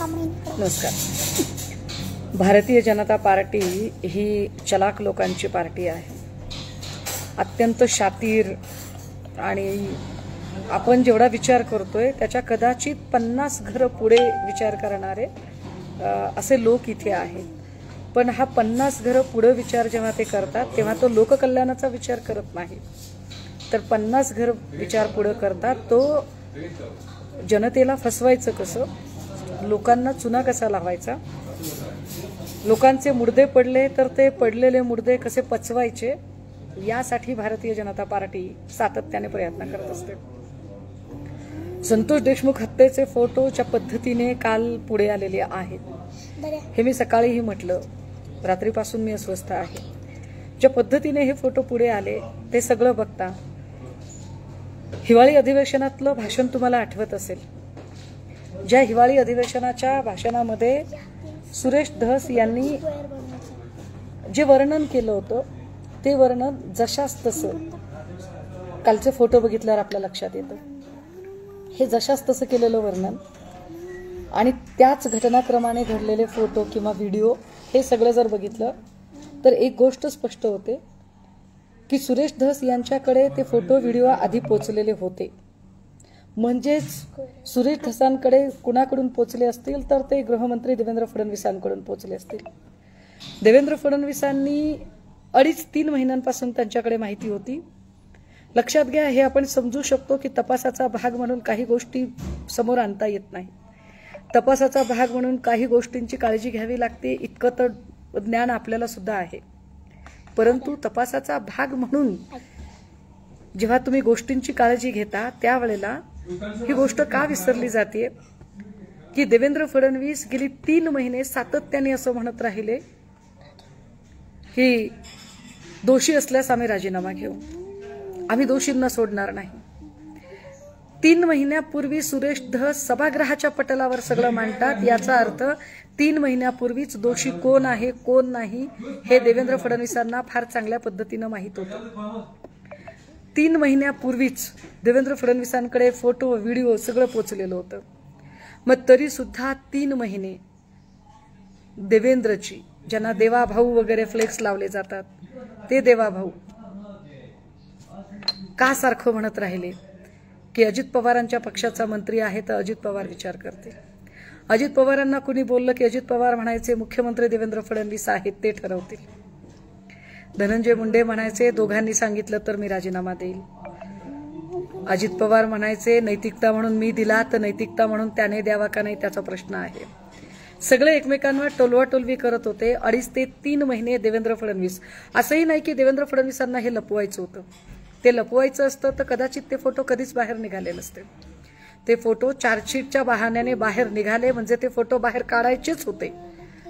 नमस्कार. भारतीय जनता पार्टी ही चलाक लोकांची पार्टी आहे. अत्यंत शातीर आणि आपण जेवढा विचार करतोय त्याच्या कदाचित 50 घर पुढे विचार करणारे असे लोक इथे आहेत. पण हा 50 घर पुढे विचार जेव्हा ते करतात तेव्हा तो लोककल्याणाचा विचार करत नाही, तर 50 घर विचार पुढे करतात तो जनतेला फसवायचं कसं, लोकांना चुना कसा लावायचा, लोकांचे मुर्दे पडले तर ते पडलेले मुर्दे कसे पचवायचे, यासाठी भारतीय जनता पार्टी सातत्याने प्रयत्न करत असते. संतोष देशमुख हत्येचे फोटो ज्या पद्धतीने काल पुढे आलेले आहेत, हे मी सकाळीही म्हटलं, रात्रीपासून मी अस्वस्थ आहे. ज्या पद्धतीने हे फोटो पुढे आले ते सगळं बघता हिवाळी अधिवेशनातलं भाषण तुम्हाला आठवत असेल. ज्या हिवाळी अधिवेशनाच्या भाषणामध्ये सुरेश धस यांनी जे वर्णन केलं होतं ते वर्णन जशास तसं कालचे फोटो बघितल्यावर आपल्या लक्षात येतं. हे जशास तसं केलेलं वर्णन आणि त्याच घटनाक्रमाने घडलेले फोटो किंवा व्हिडिओ हे सगळं जर बघितलं तर एक गोष्ट स्पष्ट होते की सुरेश धस यांच्याकडे ते फोटो व्हिडिओ आधी पोचलेले होते. म्हणजेच सुरेश धसांकडे कुणाकडून पोचले असतील तर ते गृहमंत्री देवेंद्र फडणवीसांकडून पोचले असतील. देवेंद्र फडणवीसांनी 2.5-3 महिन्यांपासून त्यांच्याकडे माहिती होती. लक्षात घ्या, हे आपण समजू शकतो की तपासाचा भाग म्हणून काही गोष्टी समोर आणता येत नाही. तपासाचा भाग म्हणून काही गोष्टींची काळजी घ्यावी लागते, इतकं तर ज्ञान आपल्याला सुद्धा आहे. परंतु तपासाचा भाग म्हणून जेव्हा तुम्ही गोष्टींची काळजी घेता त्यावेळेला ही गोष्ट का विसरली जाते की देवेंद्र फडणवीस गेली 3 महिने सातत्याने असं म्हणत राहिले की दोषी असल्यास आम्ही राजीनामा घेऊ, आम्ही दोषींना सोडणार नाही. 3 महिन्यापूर्वी सुरेश धस सभागृहाच्या पटलावर सगळं मांडतात. याचा अर्थ 3 महिन्यापूर्वीच दोषी कोण आहे कोण नाही हे देवेंद्र फडणवीसांना फार चांगल्या पद्धतीनं माहीत होतं. 3 महिन्यापूर्वीच देवेंद्र फडणवीसांकडे फोटो व्हिडिओ सगळं पोचलेलं होतं. मग तरी सुद्धा 3 महिने देवेंद्रची, ज्यांना देवाभाऊ वगैरे फ्लेक्स लावले जातात, ते देवाभाऊ का सारखं म्हणत राहिले की अजित पवारांच्या पक्षाचा मंत्री आहे तर अजित पवार विचार करतील. अजित पवारांना कुणी बोललं की अजित पवार म्हणायचे मुख्यमंत्री देवेंद्र फडणवीस आहेत ते ठरवतील. धनंजय मुंडे म्हणायचे दोघांनी सांगितलं तर मी राजीनामा देईल. अजित पवार म्हणायचे नैतिकता म्हणून मी दिला तर नैतिकता म्हणून त्याने द्यावा का नाही त्याचा प्रश्न आहे. सगळे एकमेकांवर टोलवाटोलवी करत होते 2.5 ते 3 महिने. देवेंद्र फडणवीस, असंही नाही की देवेंद्र फडणवीसांना हे लपवायचं होतं, ते लपवायचं असतं तर कदाचित ते फोटो कधीच बाहेर निघाले नसते. ते फोटो चार्जशीटच्या बहाण्याने बाहेर निघाले म्हणजे ते फोटो बाहेर काढायचेच होते.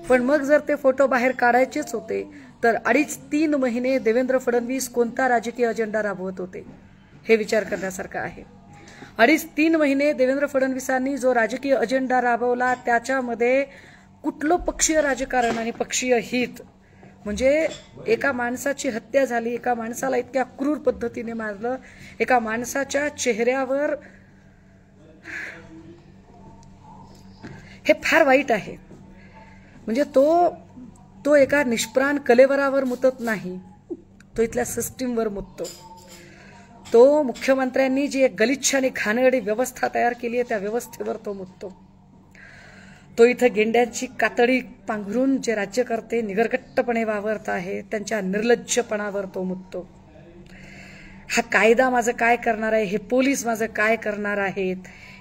पण मग जर ते फोटो बाहेर काढायचेच होते तर 2.5-3 महिने देवेंद्र फडणवीस कोणता राजकीय अजेंडा राबवत होते हे विचार करण्यासारखं आहे. 2.5-3 महिने देवेंद्र फडणवीसांनी जो राजकीय अजेंडा राबवला त्याच्यामध्ये कुठलं पक्षीय राजकारण आणि पक्षीय हित, म्हणजे एका माणसाची हत्या झाली, एका माणसाला इतक्या क्रूर पद्धतीने मारलं, एका माणसाच्या चेहऱ्यावर, हे फार वाईट आहे. म्हणजे तो एका निष्प्राण कलेवरावर मुतत नाही, तो इथल्या सिस्टीमवर मुततो. तो मुख्यमंत्र्यांनी जी एक गलिच्छ आणि घाणेरडी व्यवस्था तयार केली आहे त्या व्यवस्थेवर तो मुततो. तो इथं गेंड्यांची कातडी पांघरून जे राज्यकर्ते निगरगट्टपणे वावरत आहेत त्यांच्या निर्लज्जपणावर तो मुततो. हा कायदा माझं काय करणार आहे, हे पोलीस माझं काय करणार आहेत,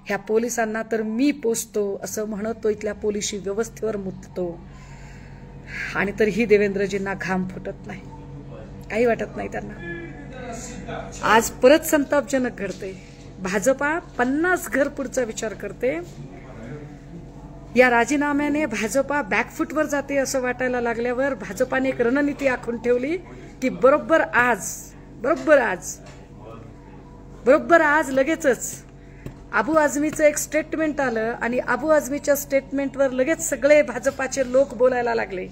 ह्या पोलिसांना तर मी पोसतो असं म्हणत तो इथल्या पोलिसी व्यवस्थेवर मुततो. आणि तरीही देवेंद्रजींना घाम फुटत नाही, काही वाटत नाही त्यांना. आज परत संतापजनक घडते. भाजपा 50 घर पुढचा विचार करते. या राजीनाम्याने भाजपा बॅकफुटवर जाते असं वाटायला लागल्यावर भाजपाने एक रणनीती आखून ठेवली की बरोबर आज लगेचच अबू आझमीचं एक स्टेटमेंट आलं आणि अबू आझमीच्या स्टेटमेंटवर लगेच सगळे भाजपाचे लोक बोलायला लागले.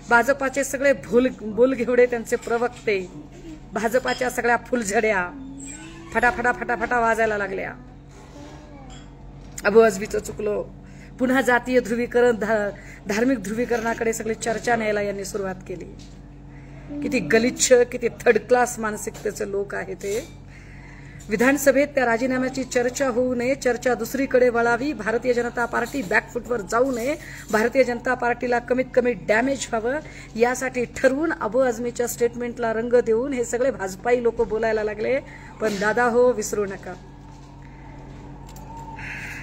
भाजपाचे सगळे बोलघेवडे, त्यांचे प्रवक्ते, भाजपाच्या सगळ्या फुलझड्या फटाफटा वाजायला लागल्या. अबू आझमीचं चुकलो, पुन्हा जातीय ध्रुवीकरण, धार्मिक ध्रुवीकरणाकडे सगळी चर्चा न्यायला यांनी सुरुवात केली. किती गलिच्छ, किती थर्ड क्लास मानसिकतेचे लोक आहेत ते. विधानसभेत त्या राजीनाम्याची चर्चा होऊ नये, चर्चा दुसरीकडे वळावी, भारतीय जनता पार्टी बॅकफुटवर जाऊ नये, भारतीय जनता पार्टीला कमीत कमी डॅमेज व्हावं यासाठी ठरवून अबू आझमीच्या स्टेटमेंटला रंग देऊन हे सगळे भाजपाई लोक बोलायला लागले. पण दादा हो, विसरू नका,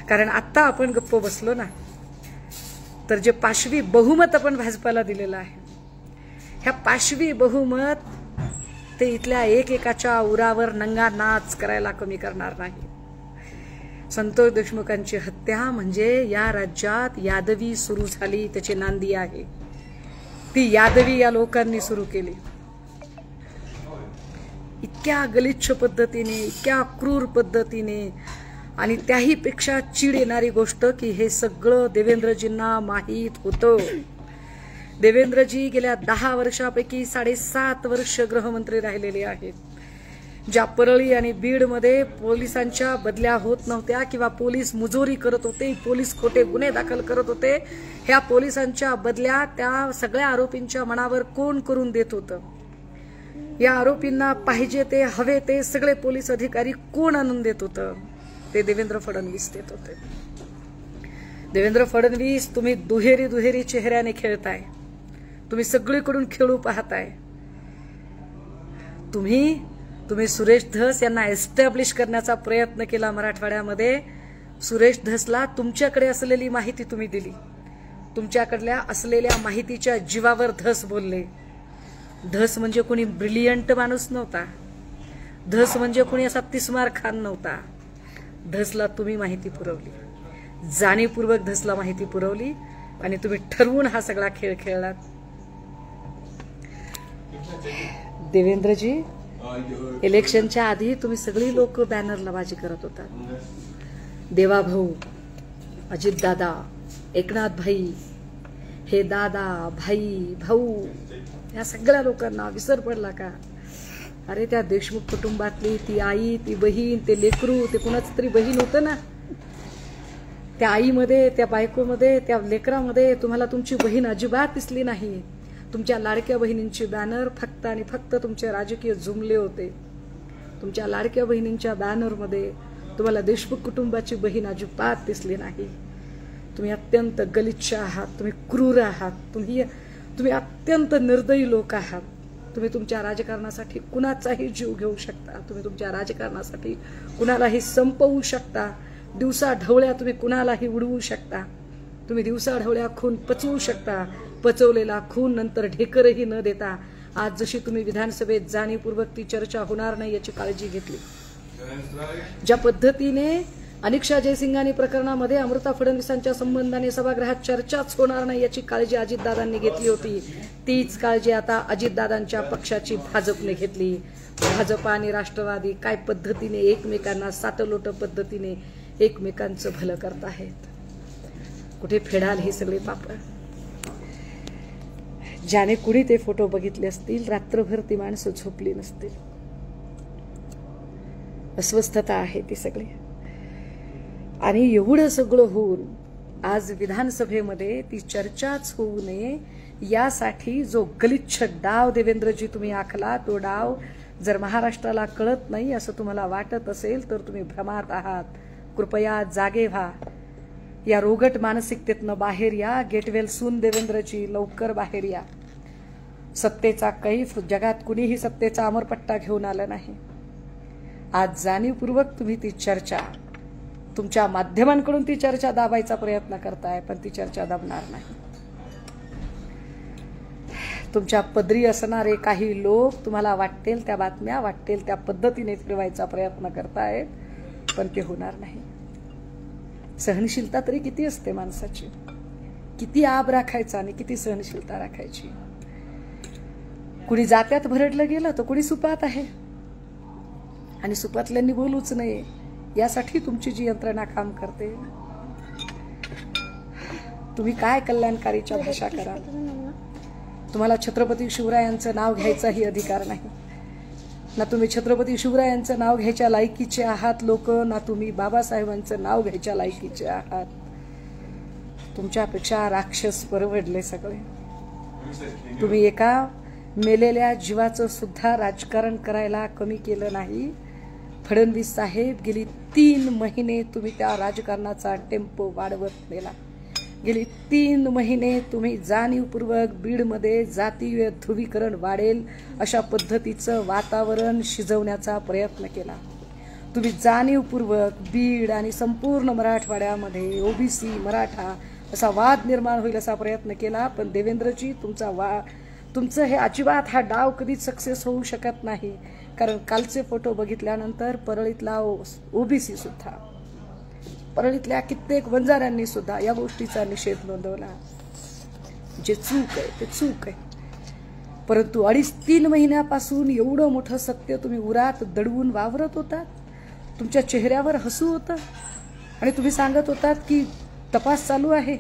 कारण आता आपण गप्प बसलो ना, तर जे पाशवी बहुमत आपण भाजपाला दिलेलं आहे, ह्या पाशवी बहुमत ते इथल्या एकेकाच्या उरावर नंगा नाच करायला कमी करणार नाही. संतोष देशमुखांची हत्या म्हणजे या राज्यात यादवी सुरू झाली, त्याची नांदी आहे. ती यादवी या लोकांनी सुरू केली. इतक्या गलिच्छ पद्धतीने, इतक्या क्रूर पद्धतीने, आणि त्याही पेक्षा चीड येणारी गोष्ट की हे सगळं देवेंद्रजींना माहीत होतं. देवेंद्रजी गेल्या 10 वर्षापैकी 7.5 वर्ष गृहमंत्री राहिलेले आहेत. ज्या परळी आणि बीडमध्ये पोलिसांच्या बदल्या होत नव्हत्या किंवा पोलीस मुजोरी करत होते, पोलीस खोटे गुन्हे दाखल करत होते, ह्या पोलिसांच्या बदल्या त्या सगळ्या आरोपींच्या मनावर कोण करून देत होतं? या आरोपींना पाहिजे ते, हवे ते सगळे पोलीस अधिकारी कोण आणून देत होतं? ते देवेंद्र फडणवीस देत होते. देवेंद्र फडणवीस, तुम्ही दुहेरी चेहऱ्याने खेळताय. तुम्ही सगळीकडून खेळू पाहताय. तुम्ही सुरेश धस यांना एस्टॅब्लिश करण्याचा प्रयत्न केला मराठवाड्यामध्ये. सुरेश धसला तुमच्याकडे असलेली माहिती तुम्ही दिली. तुमच्याकडल्या असलेल्या माहितीच्या जीवावर धस बोलले. धस म्हणजे कोणी ब्रिलियंट माणूस नव्हता. धस म्हणजे कोणी असा तिस्मार खान नव्हता. धसला तुम्ही माहिती पुरवली, जाणीवपूर्वक धसला माहिती पुरवली, आणि तुम्ही ठरवून हा सगळा खेळ खेळलात. देवेंद्रजी, इलेक्शनच्या आधी तुम्ही सगळी लोक बॅनरला बाजी करत होता. देवाभाऊ, अजितदादा, एकनाथ भाई, हे दादा, भाई, भाऊ, या सगळ्या लोकांना विसर पडला का? अरे त्या देशमुख कुटुंबातली ती आई, ती बहीण, ते लेकरू, ते कुणाच तरी बहीण होतं ना, त्या आईमध्ये, त्या बायकोमध्ये, त्या लेकरामध्ये तुम्हाला तुमची बहीण अजिबात दिसली नाही. तुमच्या लाडक्या बहिणींची बॅनर फक्त आणि फक्त तुमचे राजकीय जुमले होते. तुमच्या लाडक्या बहिणींच्या बॅनरमध्ये तुम्हाला देशमुख कुटुंबाची बहीण अजिबात दिसली नाही. तुम्ही अत्यंत गलिच्छ आहात, तुम्ही क्रूर आहात, तुम्ही अत्यंत निर्दयी लोक आहात. तुम्ही तुमच्या राजकारणासाठी कुणाचाही जीव घेऊ शकता. तुम्ही तुमच्या राजकारणासाठी कुणालाही संपवू शकता. दिवसा ढवळ्या तुम्ही कुणालाही उडवू शकता. तुम्ही दिवसा ढवळ्या खून पचवू शकता. पचवलेला खून नंतर ढेकरही न देता आज जशी तुम्ही विधानसभेत जाणीवपूर्वक ती चर्चा होणार नाही याची काळजी घेतली. ज्या पद्धतीने अनिक्षा जयसिंघानी प्रकरणामध्ये अमृता फडणवीसांच्या संबंधाने सभागृहात चर्चाच होणार नाही याची काळजी अजितदादांनी घेतली होती, तीच काळजी आता अजितदादांच्या पक्षाची भाजपने घेतली. भाजप आणि राष्ट्रवादी काय पद्धतीने एकमेकांना सातलोट पद्धतीने एकमेकांचं भलं करत आहेत. कुठे फेडाल हे सगळे पापड? ज्याने कुणी ते फोटो बघितले असतील, रात्रभर ती माणसं झोपली नसतील. अस्वस्थता आहे ती सगळी. आणि एवढं सगळं होऊन आज विधानसभेमध्ये ती चर्चाच होऊ नये यासाठी जो गलिच्छ डाव देवेंद्रजी तुम्ही आखला, तो डाव जर महाराष्ट्राला कळत नाही असं तुम्हाला वाटत असेल तर तुम्ही भ्रमात आहात. कृपया जागे व्हा. या रोगट मानसिकतेतनं बाहेर या. गेट वेल सून देवेंद्रजी, लवकर बाहेर या. सत्तेचा कैफ, जगात कुणीही सत्तेचा अमरपट्टा घेऊन आला नाही. आज जाणीवपूर्वक तुम्ही ती चर्चा, तुमच्या माध्यमांकडून ती चर्चा दाबायचा प्रयत्न करताय, पण ती चर्चा दाबणार नाही. तुमच्या पदरी असणारे काही लोक तुम्हाला वाटेल त्या बातम्या वाटेल त्या पद्धतीने फिरवायचा प्रयत्न करतायत, पण ते होणार नाही. सहनशीलता तरी किती असते माणसाची? किती आब राखायचा आणि किती सहनशीलता राखायची? कुणी जात्यात भरडलं गेलं तर कुणी सुपात आहे, आणि सुपातल्यांनी बोलूच नये यासाठी तुमची जी यंत्रणा काम करते. तुम्ही काय कल्याणकारीच्या भाषा करा? तुम्हाला छत्रपती शिवरायांचं नाव घ्यायचाही अधिकार नाही. ना तुम्ही छत्रपती शिवरायांचं नाव घ्यायच्या लायकीचे आहात लोक, ना तुम्ही बाबासाहेबांचं नाव घ्यायच्या लायकीचे आहात. तुमच्यापेक्षा राक्षस परवडले सगळे. तुम्ही एका मेलेल्या जीवाचं सुद्धा राजकारण करायला कमी केलं नाही. फडणवीस साहेब, गेली 3 महिने तुम्ही त्या राजकारणाचा टेम्पो वाढवत नेला. गेली 3 महिने तुम्ही जाणीवपूर्वक बीडमध्ये जातीय ध्रुवीकरण वाढेल अशा पद्धतीचं वातावरण शिजवण्याचा प्रयत्न केला. तुम्ही जाणीवपूर्वक बीड आणि संपूर्ण मराठवाड्यामध्ये ओबीसी मराठा असा वाद निर्माण होईल असा प्रयत्न केला. पण देवेंद्रजी, तुमचं हे अजिबात हा डाव कधीच सक्सेस होऊ शकत नाही. कारण कालचे फोटो बघितल्यानंतर परळीतला ओबीसी सुद्धा, परळीतल्या कित्येक वंजाऱ्यांनी सुद्धा या गोष्टीचा निषेध नोंदवला. जे चूक आहे ते चूक आहे. परंतु 2.5-3 महिन्यापासून एवढं मोठं सत्य तुम्ही उरात दडवून वावरत होतात. तुमच्या चेहऱ्यावर हसू होतं आणि तुम्ही सांगत होतात की तपास चालू आहे,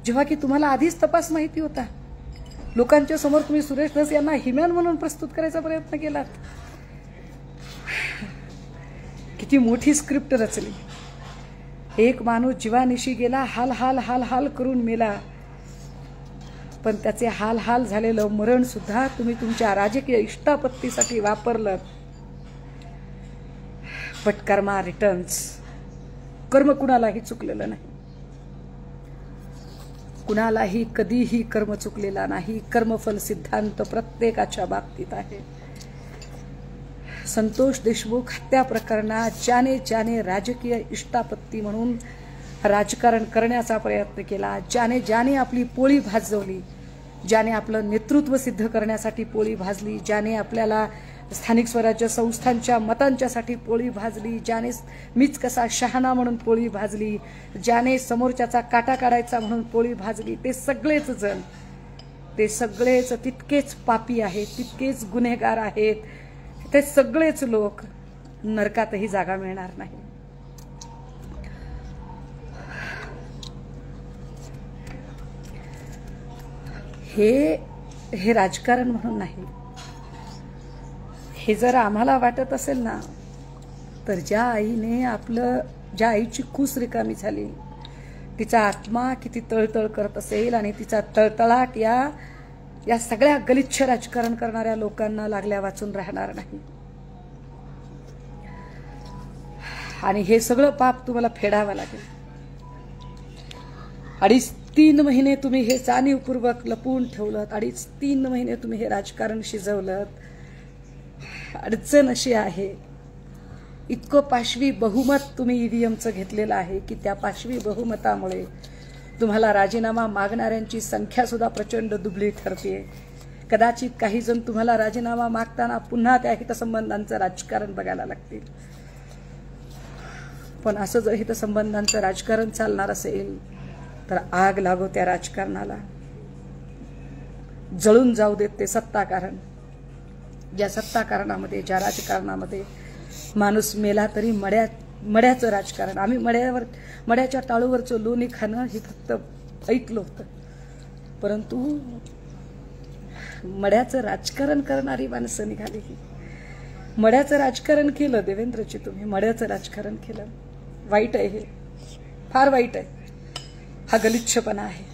जेव्हा की तुम्हाला आधीच तपास माहिती होता. लोकांच्या समोर तुम्ही सुरेश धस यांना हिमॅन म्हणून प्रस्तुत करायचा प्रयत्न केलात. किती मोठी स्क्रिप्ट रचली. एक माणूस जीवानिशी गेला, हाल हाल हाल हाल करून मेला. पण त्याचे हाल हाल झालेलं मरण सुद्धा तुम्ही तुमच्या राजकीय इष्टापत्तीसाठी वापरलं. But Karma returns. कर्म कुणालाही चुकलेलं नाही. कुणालाही कधीही कर्म चुकलेला नाही. कर्मफल सिद्धांत प्रत्येकाच्या बाबतीत आहे. संतोष देशमुख हत्या प्रकरणात ज्याने राजकीय इष्टापत्ती म्हणून राजकारण करण्याचा प्रयत्न केला, ज्याने आपली पोळी भाजवली, ज्याने आपलं नेतृत्व सिद्ध करण्यासाठी पोळी भाजली, ज्याने आपल्याला स्थानिक स्वराज्य संस्थांच्या मतांच्यासाठी पोळी भाजली, ज्याने मीच कसा शहाणा म्हणून पोळी भाजली, ज्याने समोरच्याचा काटा काढायचा म्हणून पोळी भाजली, ते सगळेच तितकेच पापी आहेत, तितकेच गुन्हेगार आहेत. ते सगळेच लोक नरकातही जागा मिळणार नाही. हे राजकारण म्हणून नाही. हे जर आम्हाला वाटत असेल ना, तर ज्या आईची खूस रिकामी झाली, तिचा आत्मा किती तळतळ करत असेल आणि तिचा तळतळाट या सगळ्या गलिच्छ राजकारण करणाऱ्या लोकांना लागल्या वाचून राहणार नाही. आणि हे सगळं पाप तुम्हाला फेडावं लागेल. 2.5-3 महिने तुम्ही हे जाणीवपूर्वक लपवून ठेवलं. 2.5-3 महिने तुम्ही हे राजकारण शिजवलं. अडचण अशी आहे, इतकं पाशवी बहुमत तुम्ही ईव्हीएमचं घेतलेलं आहे की त्या पाशवी बहुमतामुळे तुम्हाला राजीनामा मागणाऱ्यांची संख्या सुद्धा प्रचंड दुबळी ठरते. कदाचित काही जण तुम्हाला राजीनामा मागताना पुन्हा त्या हितसंबंधांचं राजकारण बघायला लागतील. पण असं जर हितसंबंधांचं राजकारण चालणार असेल तर आग लागो त्या राजकारणाला. जळून जाऊ देत ते सत्ताकारण. ज्या सत्ताकारणामध्ये, ज्या राजकारणामध्ये माणूस मेला तरी मड्याचं राजकारण, आम्ही मड्याच्या टाळूवरचं लोणी खाणं हे फक्त ऐकलं होतं. परंतु मड्याचं राजकारण करणारी माणसं निघाली. मड्याचं राजकारण केलं देवेंद्रजी, तुम्ही मड्याचं राजकारण केलं. वाईट आहे हे, फार वाईट आहे. हा गलिच्छपणा आहे.